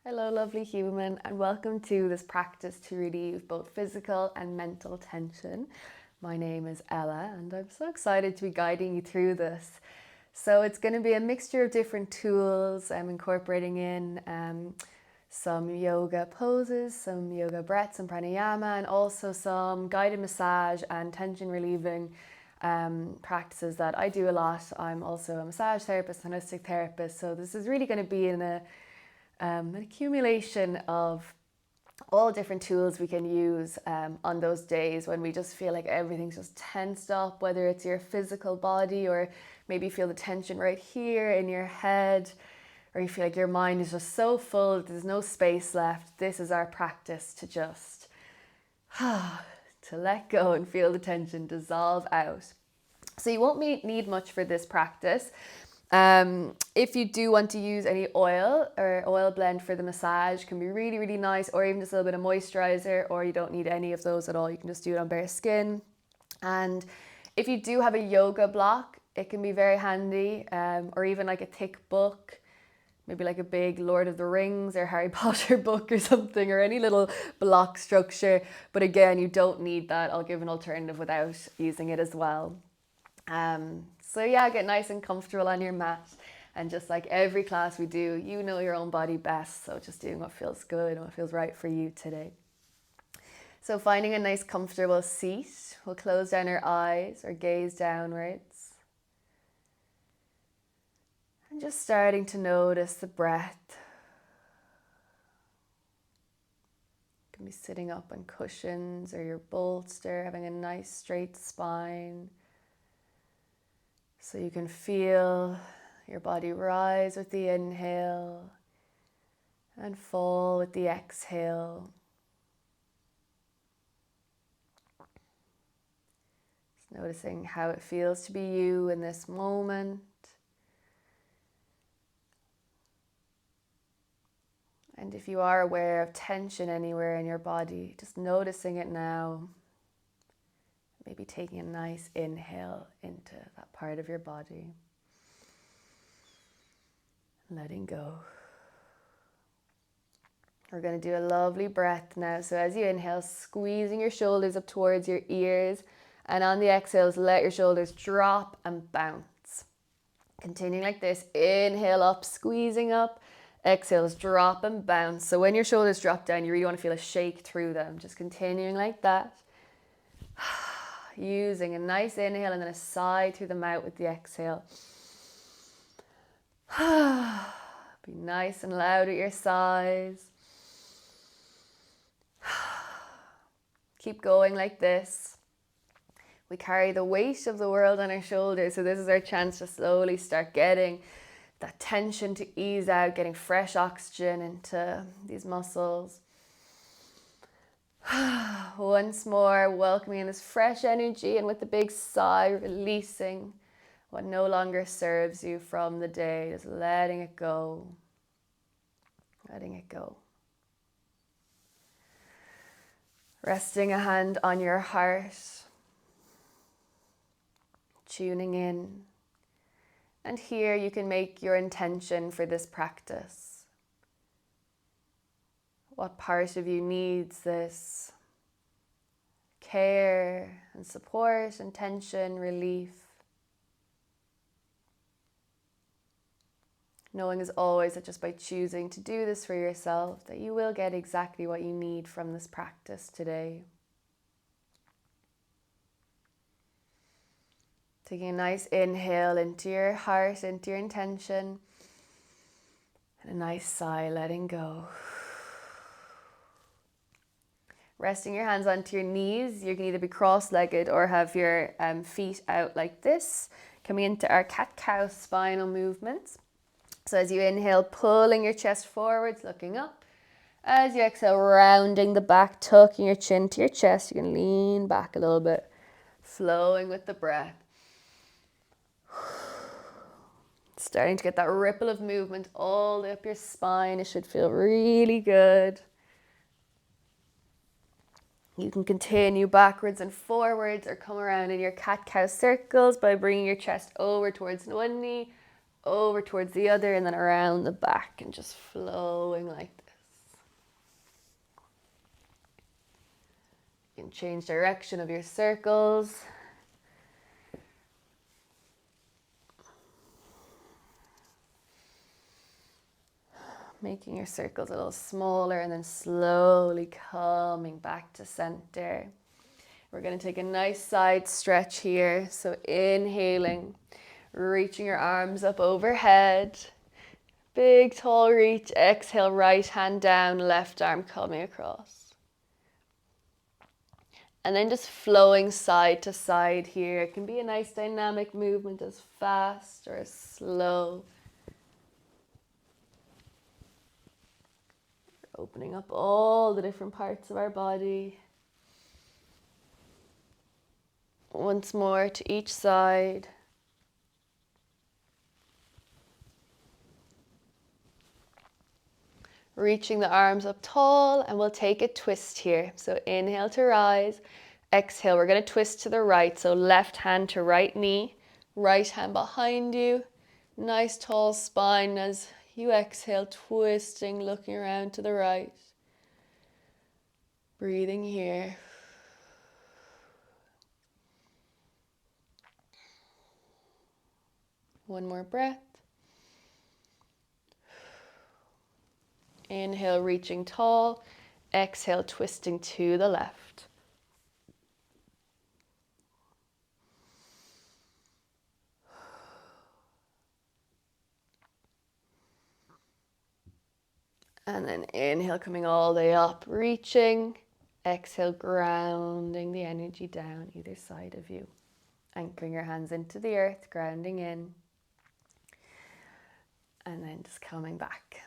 Hello, lovely human, and welcome to this practice to relieve both physical and mental tension. My name is Ella, and I'm so excited to be guiding you through this. So, it's going to be a mixture of different tools. I'm incorporating in some yoga poses, some yoga breaths and pranayama, and also some guided massage and tension relieving practices that I do a lot. I'm also a massage therapist, holistic therapist, so this is really going to be in an accumulation of all different tools we can use on those days when we just feel like everything's just tensed up, whether it's your physical body or maybe you feel the tension right here in your head, or you feel like your mind is just so full that there's no space left. This is our practice to just to let go and feel the tension dissolve out. So you won't need much for this practice. If you do want to use any oil or oil blend for the massage, can be really, really nice, or even just a little bit of moisturizer, or you don't need any of those at all. You can just do it on bare skin. And if you do have a yoga block, it can be very handy, or even like a thick book, maybe like a big Lord of the Rings or Harry Potter book or something, or any little block structure. But again, you don't need that. I'll give an alternative without using it as well. So yeah, get nice and comfortable on your mat. And just like every class we do, you know your own body best. So just doing what feels good and what feels right for you today. So finding a nice comfortable seat. We'll close down our eyes or gaze downwards. And just starting to notice the breath. You can be sitting up on cushions or your bolster, having a nice straight spine. So you can feel your body rise with the inhale and fall with the exhale. Just noticing how it feels to be you in this moment. And if you are aware of tension anywhere in your body, just noticing it now. Maybe taking a nice inhale into that part of your body. Letting go. We're going to do a lovely breath now. So as you inhale, squeezing your shoulders up towards your ears. And on the exhales, let your shoulders drop and bounce. Continuing like this. Inhale up, squeezing up. Exhales, drop and bounce. So when your shoulders drop down, you really want to feel a shake through them. Just continuing like that. Using a nice inhale and then a sigh through the mouth with the exhale. Be nice and loud at your sighs. Keep going like this. We carry the weight of the world on our shoulders, so this is our chance to slowly start getting that tension to ease out, getting fresh oxygen into these muscles. Once more, welcoming in this fresh energy, and with a big sigh, releasing what no longer serves you from the day. Just letting it go. Letting it go. Resting a hand on your heart. Tuning in. And here you can make your intention for this practice. What part of you needs this care and support and tension, relief? Knowing as always that just by choosing to do this for yourself, that you will get exactly what you need from this practice today. Taking a nice inhale into your heart, into your intention, and a nice sigh, letting go. Resting your hands onto your knees. You can either be cross-legged or have your feet out like this. Coming into our cat-cow spinal movements. So as you inhale, pulling your chest forwards, looking up. As you exhale, rounding the back, tucking your chin to your chest. You can lean back a little bit, flowing with the breath. Starting to get that ripple of movement all the way up your spine. It should feel really good. You can continue backwards and forwards or come around in your cat-cow circles by bringing your chest over towards one knee, over towards the other, and then around the back and just flowing like this. You can change direction of your circles. Making your circles a little smaller and then slowly coming back to center. We're going to take a nice side stretch here. So inhaling, reaching your arms up overhead. Big tall reach. Exhale, right hand down, left arm coming across. And then just flowing side to side here. It can be a nice dynamic movement, as fast or as slow. Opening up all the different parts of our body. Once more to each side. Reaching the arms up tall, and we'll take a twist here. So inhale to rise. Exhale, we're going to twist to the right. So left hand to right knee, right hand behind you. Nice tall spine as you exhale, twisting, looking around to the right. Breathing here. One more breath. Inhale, reaching tall. Exhale, twisting to the left. And then inhale, coming all the way up, reaching. Exhale, grounding the energy down either side of you. Anchoring your hands into the earth, grounding in. And then just coming back.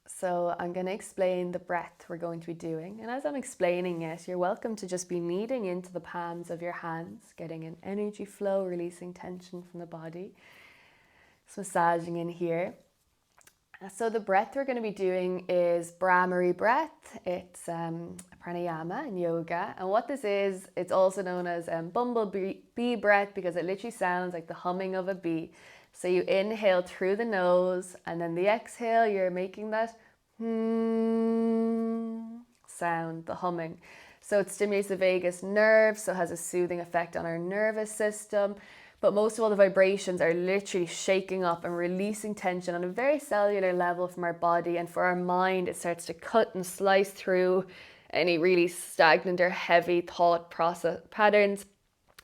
So I'm going to explain the breath we're going to be doing. And as I'm explaining it, you're welcome to just be kneading into the palms of your hands, getting an energy flow, releasing tension from the body. Just massaging in here. So the breath we're going to be doing is Brahmari breath. It's pranayama in yoga. And what this is, it's also known as bumblebee breath because it literally sounds like the humming of a bee. So you inhale through the nose, and then the exhale, you're making that sound, the humming. So it stimulates the vagus nerve, so it has a soothing effect on our nervous system. But most of all, the vibrations are literally shaking up and releasing tension on a very cellular level from our body. And for our mind, it starts to cut and slice through any really stagnant or heavy thought process patterns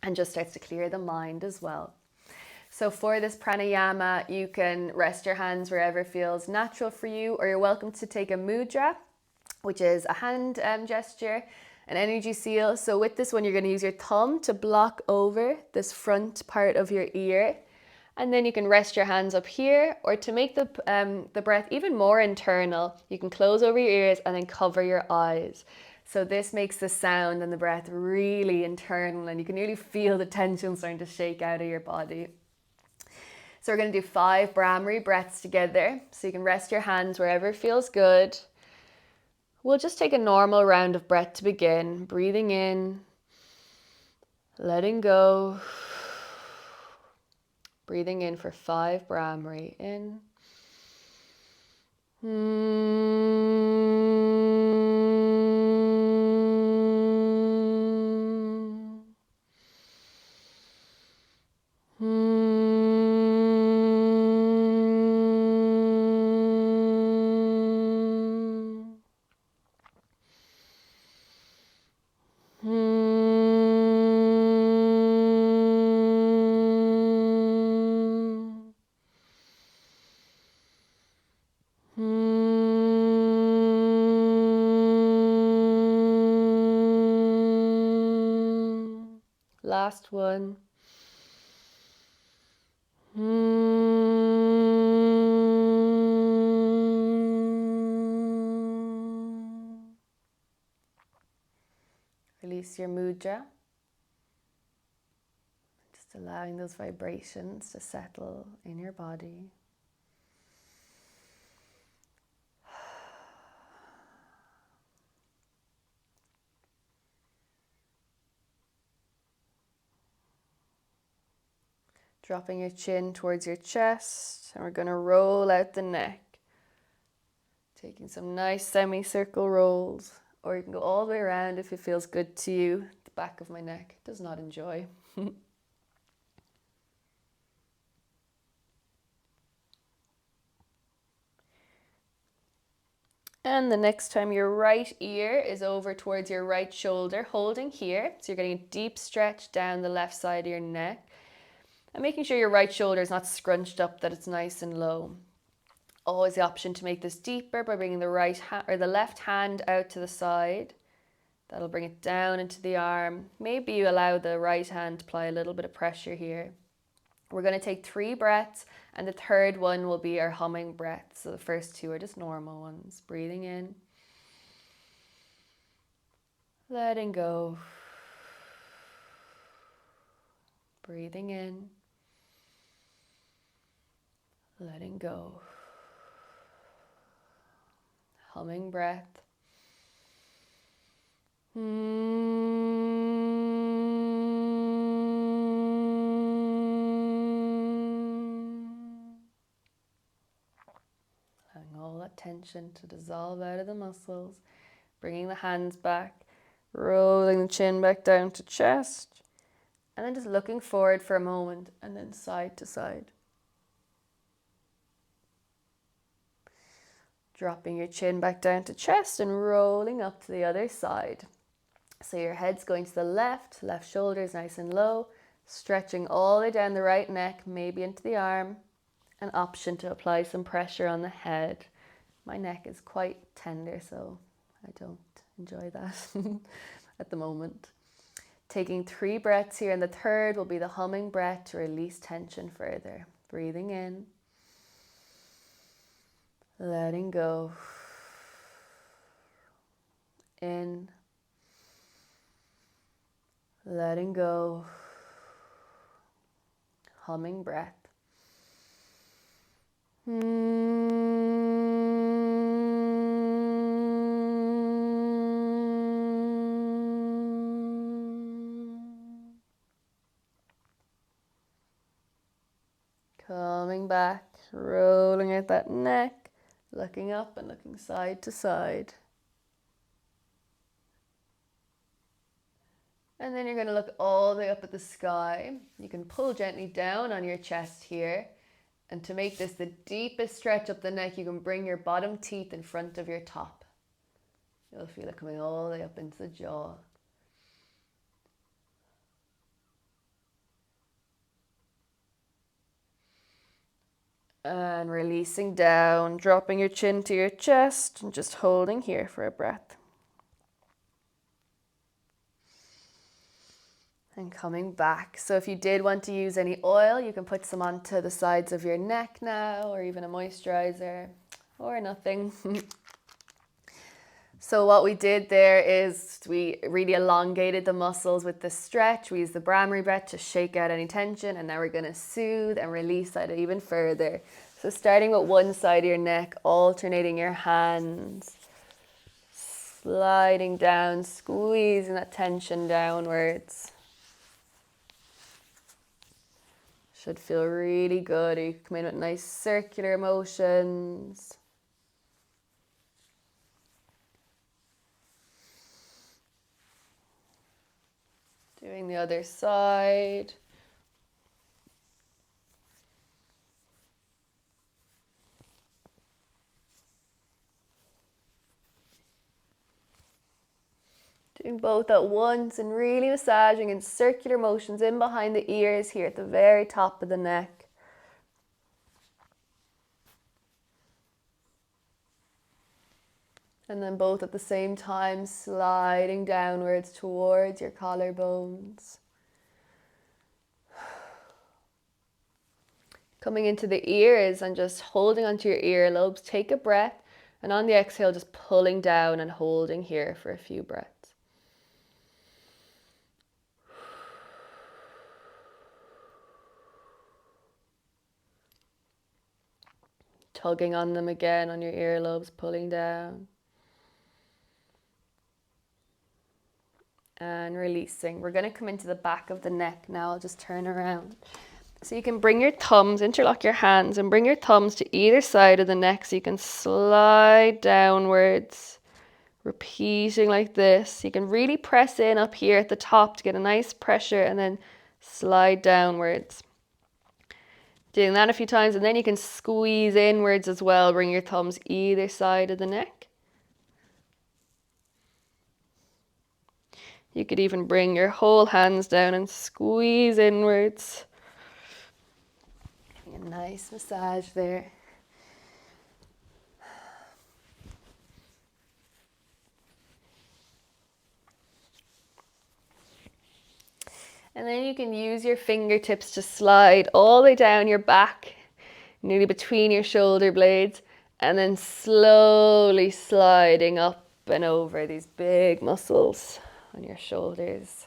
and just starts to clear the mind as well. So for this pranayama, you can rest your hands wherever feels natural for you, or you're welcome to take a mudra, which is a hand gesture, an energy seal. So with this one, you're going to use your thumb to block over this front part of your ear. And then you can rest your hands up here, or to make the breath even more internal, you can close over your ears and then cover your eyes. So this makes the sound and the breath really internal, and you can really feel the tension starting to shake out of your body. So we're going to do 5 Brahmari breaths together. So you can rest your hands wherever feels good. We'll just take a normal round of breath to begin. Breathing in, letting go. Breathing in for 5 Brahmari. In. Last one. Release your mudra. Just allowing those vibrations to settle in your body. Dropping your chin towards your chest, and we're going to roll out the neck. Taking some nice semicircle rolls or you can go all the way around if it feels good to you. The back of my neck does not enjoy. And the next time your right ear is over towards your right shoulder, holding here. So you're getting a deep stretch down the left side of your neck and making sure your right shoulder is not scrunched up, that it's nice and low. Always the option to make this deeper by bringing the right hand or the left hand out to the side. That'll bring it down into the arm. Maybe you allow the right hand to apply a little bit of pressure here. We're going to take 3 breaths, and the third one will be our humming breath. So the first 2 are just normal ones. Breathing in, letting go. Breathing in, letting go. Humming breath. All that tension to dissolve out of the muscles, bringing the hands back, rolling the chin back down to chest, and then just looking forward for a moment and then side to side. Dropping your chin back down to chest and rolling up to the other side. So your head's going to the left shoulder is nice and low, stretching all the way down the right neck, maybe into the arm. An option to apply some pressure on the head. My neck is quite tender, so I don't enjoy that at the moment. Taking 3 breaths here, and the third will be the humming breath to release tension further. Breathing in, letting go. In, letting go. Humming breath. Coming back, rolling out that neck, looking up and looking side to side. And then you're going to look all the way up at the sky. You can pull gently down on your chest here. And to make this the deepest stretch up the neck, you can bring your bottom teeth in front of your top. You'll feel it coming all the way up into the jaw. And releasing down, dropping your chin to your chest and just holding here for a breath. And coming back. So if you did want to use any oil, you can put some onto the sides of your neck now, or even a moisturizer, or nothing. So what we did there is we really elongated the muscles with the stretch. We used the Brahmari breath to shake out any tension, and now we're going to soothe and release that even further. So starting with one side of your neck, alternating your hands, sliding down, squeezing that tension downwards. Should feel really good. You can come in with nice circular motions. Doing the other side. Doing both at once and really massaging in circular motions in behind the ears here at the very top of the neck. And then both at the same time, sliding downwards towards your collarbones. Coming into the ears and just holding onto your earlobes. Take a breath, and on the exhale, just pulling down and holding here for a few breaths. Tugging on them again on your earlobes, pulling down. And releasing. We're going to come into the back of the neck now. I'll just turn around. So you can bring your thumbs, interlock your hands, and bring your thumbs to either side of the neck so you can slide downwards, Repeating like this. You can really press in up here at the top to get a nice pressure and then slide downwards. Doing that a few times, and then you can squeeze inwards as well. Bring your thumbs either side of the neck. You could even bring your whole hands down and squeeze inwards. A nice massage there. And then you can use your fingertips to slide all the way down your back, nearly between your shoulder blades, and then slowly sliding up and over these big muscles on your shoulders.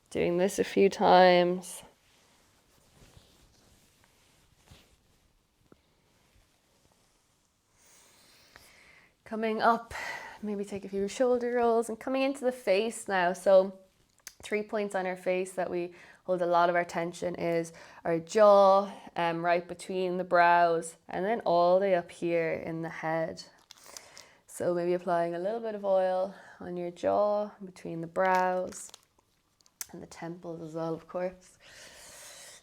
Doing this a few times. Coming up, maybe take a few shoulder rolls and coming into the face now. So 3 points on our face that we hold a lot of our tension is our jaw, right between the brows, and then all the way up here in the head. So maybe applying a little bit of oil on your jaw, between the brows, and the temples as well, of course.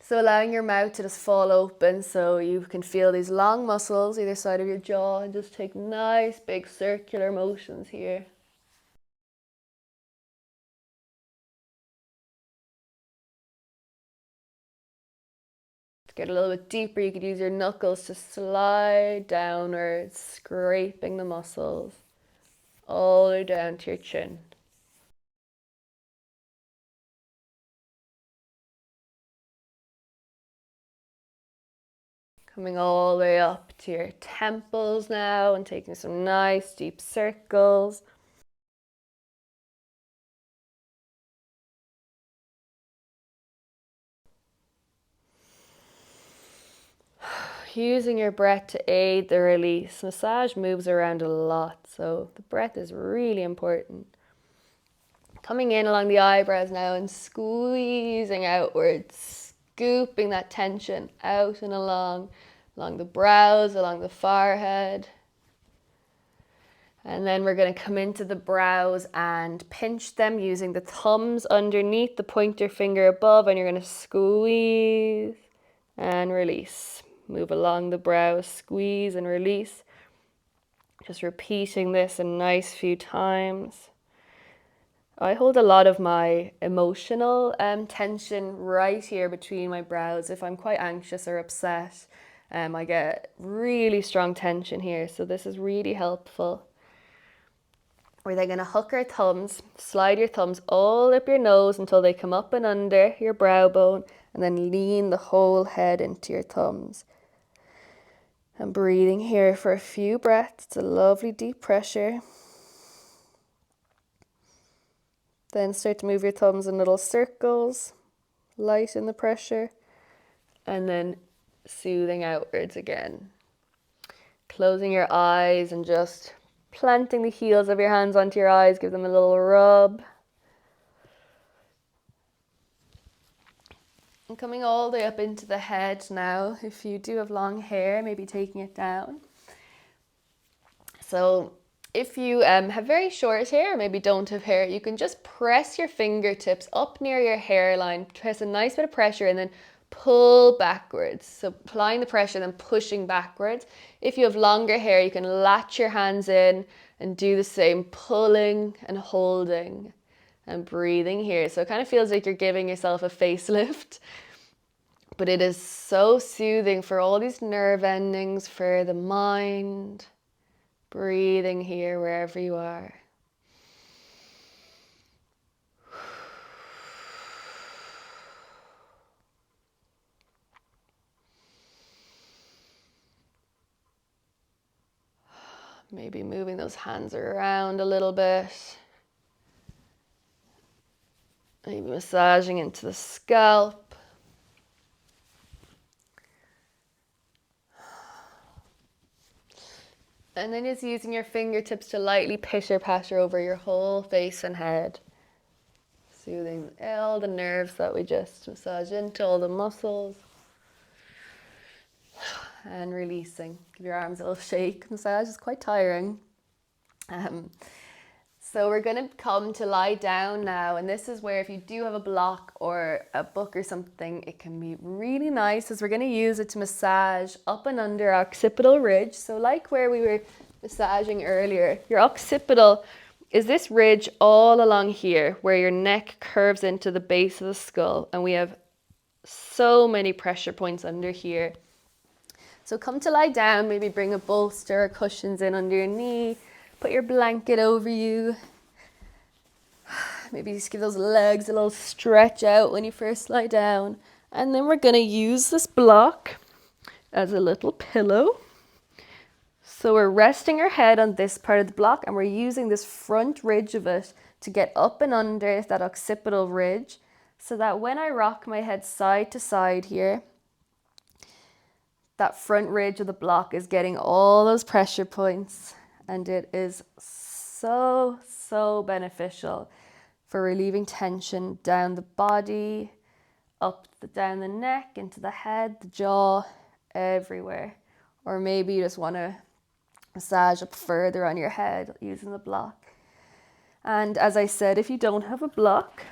So allowing your mouth to just fall open so you can feel these long muscles either side of your jaw, and just take nice big circular motions here. To get a little bit deeper, you could use your knuckles to slide downwards, scraping the muscles all the way down to your chin. Coming all the way up to your temples now and taking some nice deep circles. Using your breath to aid the release. Massage moves around a lot, so the breath is really important. Coming in along the eyebrows now and squeezing outwards, scooping that tension out and along the brows, along the forehead. And then we're going to come into the brows and pinch them using the thumbs underneath the pointer finger above, and you're going to squeeze and release. Move along the brows, squeeze and release. Just repeating this a nice few times. I hold a lot of my emotional tension right here between my brows. If I'm quite anxious or upset, I get really strong tension here. So this is really helpful. We're then going to hook our thumbs, slide your thumbs all up your nose until they come up and under your brow bone, and then lean the whole head into your thumbs. And breathing here for a few breaths. It's a lovely deep pressure. Then start to move your thumbs in little circles, lighten the pressure, and then soothing outwards again. Closing your eyes and just planting the heels of your hands onto your eyes, give them a little rub. And coming all the way up into the head now. If you do have long hair, maybe taking it down. So if you have very short hair, maybe don't have hair, you can just press your fingertips up near your hairline, press a nice bit of pressure, and then pull backwards. So applying the pressure, then pushing backwards. If you have longer hair, you can latch your hands in and do the same, pulling and holding and breathing here. So it kind of feels like you're giving yourself a facelift, but it is so soothing for all these nerve endings, for the mind. Breathing here wherever you are. Maybe moving those hands around a little bit. Maybe massaging into the scalp. And then just using your fingertips to lightly pitter-patter over your whole face and head. Soothing all the nerves that we just massaged into, all the muscles. And releasing. Give your arms a little shake. Massage is quite tiring. So we're going to come to lie down now, and this is where if you do have a block or a book or something, it can be really nice as we're going to use it to massage up and under our occipital ridge. So like where we were massaging earlier, your occipital is this ridge all along here where your neck curves into the base of the skull, and we have so many pressure points under here. So come to lie down, maybe bring a bolster or cushions in under your knee, put your blanket over you. Maybe just give those legs a little stretch out when you first lie down. And then we're going to use this block as a little pillow. So we're resting our head on this part of the block, and we're using this front ridge of it to get up and under that occipital ridge, so that when I rock my head side to side here, that front ridge of the block is getting all those pressure points, and it is so beneficial for relieving tension down the body, down the neck, into the head, the jaw, everywhere. Or maybe you just want to massage up further on your head using the block. And as I said, if you don't have a block,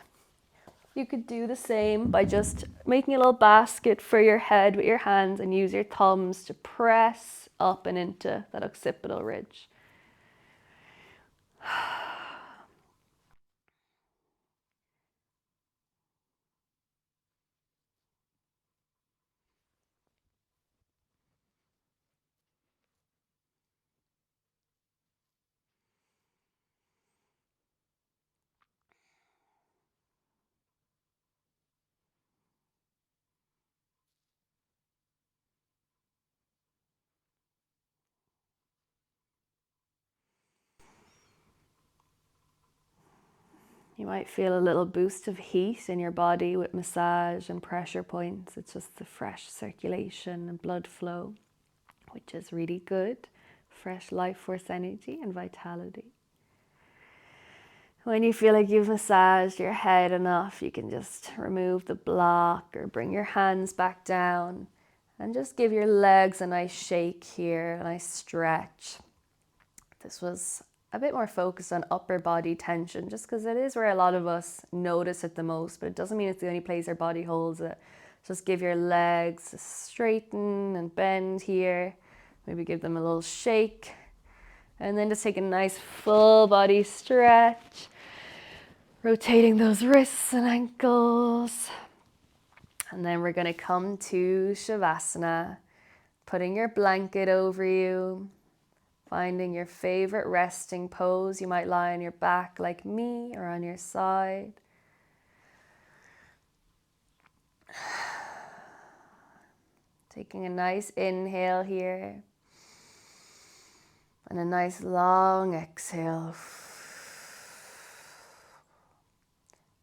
you could do the same by just making a little basket for your head with your hands and use your thumbs to press up and into that occipital ridge. You might feel a little boost of heat in your body with massage and pressure points. It's just the fresh circulation and blood flow, which is really good. Fresh life force energy and vitality. When you feel like you've massaged your head enough, you can just remove the block or bring your hands back down and just give your legs a nice shake here, a nice stretch. This was a bit more focused on upper body tension, just because it is where a lot of us notice it the most, but it doesn't mean it's the only place our body holds it. Just give your legs a straighten and bend here. Maybe give them a little shake. And then just take a nice full body stretch. Rotating those wrists and ankles. And then we're going to come to Shavasana. Putting your blanket over you. Finding your favorite resting pose. You might lie on your back like me or on your side. Taking a nice inhale here. And a nice long exhale.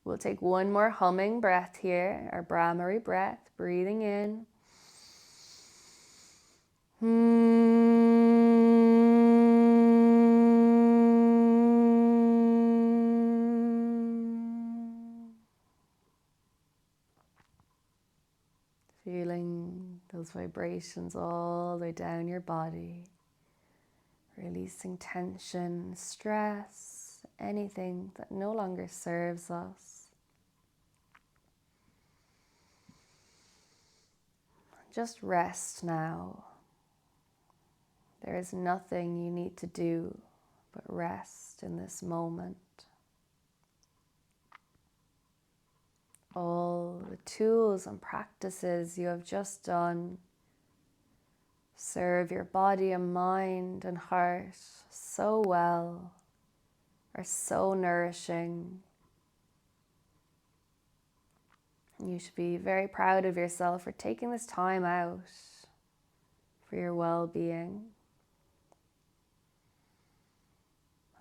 We'll take one more humming breath here, our Brahmari breath, breathing in. Feeling those vibrations all the way down your body. Releasing tension, stress, anything that no longer serves us. Just rest now. There is nothing you need to do but rest in this moment. All the tools and practices you have just done serve your body and mind and heart so well, are so nourishing. You should be very proud of yourself for taking this time out for your well-being.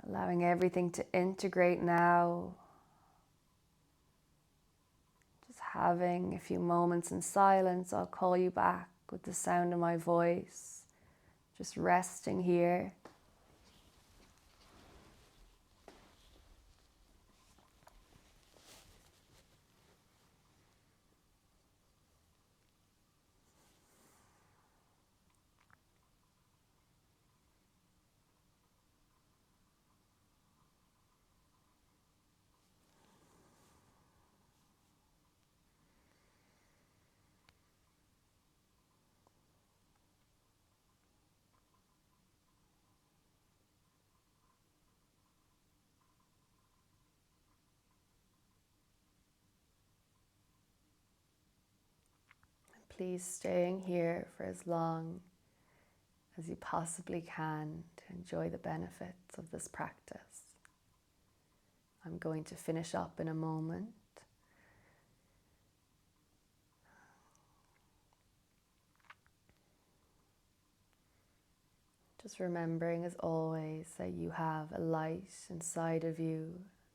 Allowing everything to integrate now. Just having a few moments in silence. I'll call you back with the sound of my voice. Just resting here. please staying here for as long as you possibly can to enjoy the benefits of this practice. I'm going to finish up in a moment. Just remembering, as always, that you have a light inside of you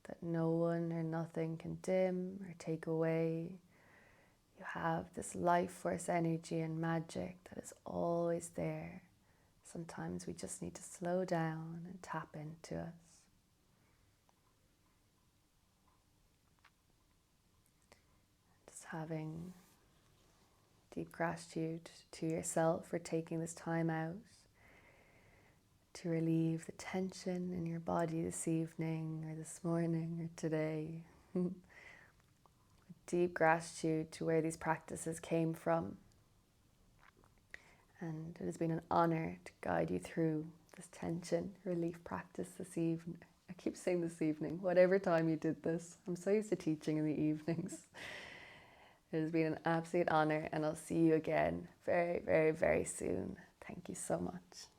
that no one or nothing can dim or take away. You have this life force energy and magic that is always there. Sometimes we just need to slow down and tap into us. Just having deep gratitude to yourself for taking this time out to relieve the tension in your body this evening or this morning or today. Deep gratitude to where these practices came from. And it has been an honor to guide you through this tension relief practice this evening. I keep saying this evening, whatever time you did this. I'm so used to teaching in the evenings. It has been an absolute honor, and I'll see you again very, very, very soon. Thank you so much.